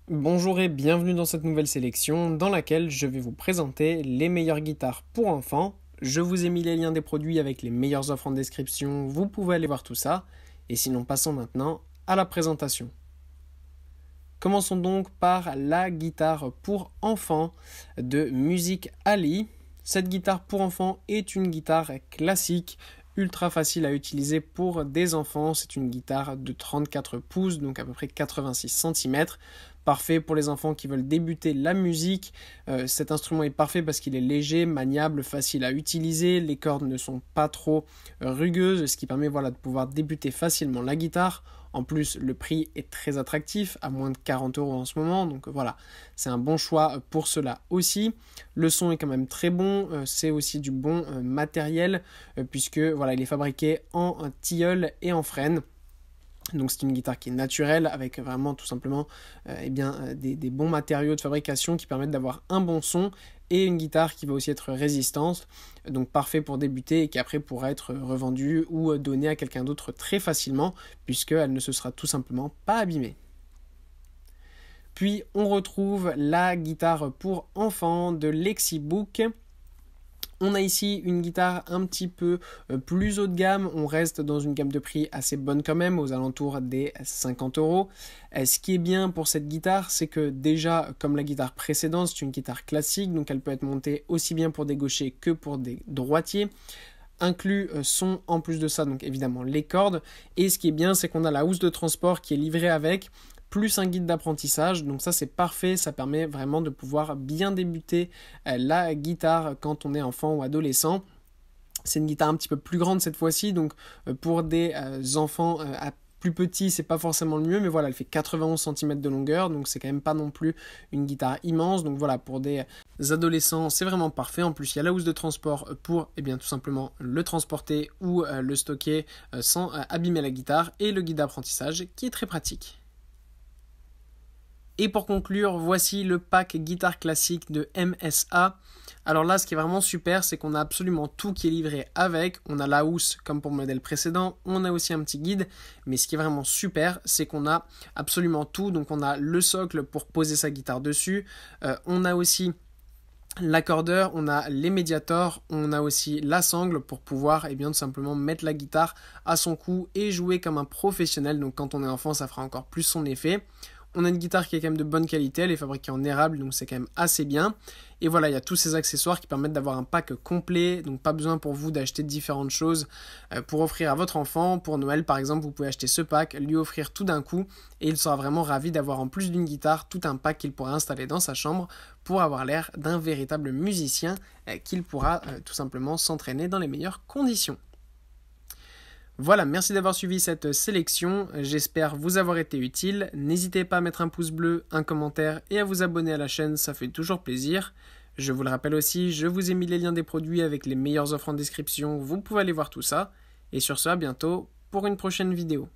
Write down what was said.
Bonjour et bienvenue dans cette nouvelle sélection dans laquelle je vais vous présenter les meilleures guitares pour enfants. Je vous ai mis les liens des produits avec les meilleures offres en description, vous pouvez aller voir tout ça. Et sinon passons maintenant à la présentation. Commençons donc par la guitare pour enfants de Music Ali. Cette guitare pour enfants est une guitare classique, ultra facile à utiliser pour des enfants. C'est une guitare de 34 pouces, donc à peu près 86 cm. Parfait pour les enfants qui veulent débuter la musique. Cet instrument est parfait parce qu'il est léger, maniable, facile à utiliser. Les cordes ne sont pas trop rugueuses, ce qui permet de pouvoir débuter facilement la guitare. En plus, le prix est très attractif, à moins de 40 € en ce moment. Donc voilà, c'est un bon choix pour cela aussi. Le son est quand même très bon. C'est aussi du bon matériel, puisque il est fabriqué en tilleul et en frêne. Donc c'est une guitare qui est naturelle avec vraiment tout simplement des bons matériaux de fabrication qui permettent d'avoir un bon son et une guitare qui va aussi être résistante, donc parfait pour débuter et qui après pourra être revendue ou donnée à quelqu'un d'autre très facilement puisqu'elle ne se sera tout simplement pas abîmée. Puis on retrouve la guitare pour enfants de Lexibook. On a ici une guitare un petit peu plus haut de gamme, on reste dans une gamme de prix assez bonne quand même, aux alentours des 50 €. Ce qui est bien pour cette guitare, c'est que déjà, comme la guitare précédente, c'est une guitare classique, donc elle peut être montée aussi bien pour des gauchers que pour des droitiers. Inclus sont en plus de ça donc évidemment les cordes, et ce qui est bien c'est qu'on a la housse de transport qui est livrée avec, plus un guide d'apprentissage, donc ça c'est parfait, ça permet vraiment de pouvoir bien débuter la guitare quand on est enfant ou adolescent. C'est une guitare un petit peu plus grande cette fois-ci, donc pour des enfants plus petits, c'est pas forcément le mieux, mais voilà, elle fait 91 cm de longueur, donc c'est quand même pas non plus une guitare immense. Donc voilà, pour des adolescents, c'est vraiment parfait. En plus, il y a la housse de transport pour tout simplement le transporter ou le stocker sans abîmer la guitare, et le guide d'apprentissage qui est très pratique. Et pour conclure, voici le pack guitare classique de MSA. Alors là, ce qui est vraiment super, c'est qu'on a absolument tout qui est livré avec. On a la housse comme pour le modèle précédent, on a aussi un petit guide. Mais ce qui est vraiment super, c'est qu'on a absolument tout. Donc on a le socle pour poser sa guitare dessus. On a aussi l'accordeur, on a les médiators, on a aussi la sangle pour pouvoir tout simplement mettre la guitare à son cou et jouer comme un professionnel. Donc quand on est enfant, ça fera encore plus son effet. On a une guitare qui est quand même de bonne qualité, elle est fabriquée en érable, donc c'est quand même assez bien. Et voilà, il y a tous ces accessoires qui permettent d'avoir un pack complet, donc pas besoin pour vous d'acheter différentes choses pour offrir à votre enfant. Pour Noël par exemple, vous pouvez acheter ce pack, lui offrir tout d'un coup, et il sera vraiment ravi d'avoir en plus d'une guitare, tout un pack qu'il pourra installer dans sa chambre pour avoir l'air d'un véritable musicien qu'il pourra tout simplement s'entraîner dans les meilleures conditions. Voilà, merci d'avoir suivi cette sélection, j'espère vous avoir été utile. N'hésitez pas à mettre un pouce bleu, un commentaire et à vous abonner à la chaîne, ça fait toujours plaisir. Je vous le rappelle aussi, je vous ai mis les liens des produits avec les meilleures offres en description, vous pouvez aller voir tout ça. Et sur ce, à bientôt pour une prochaine vidéo.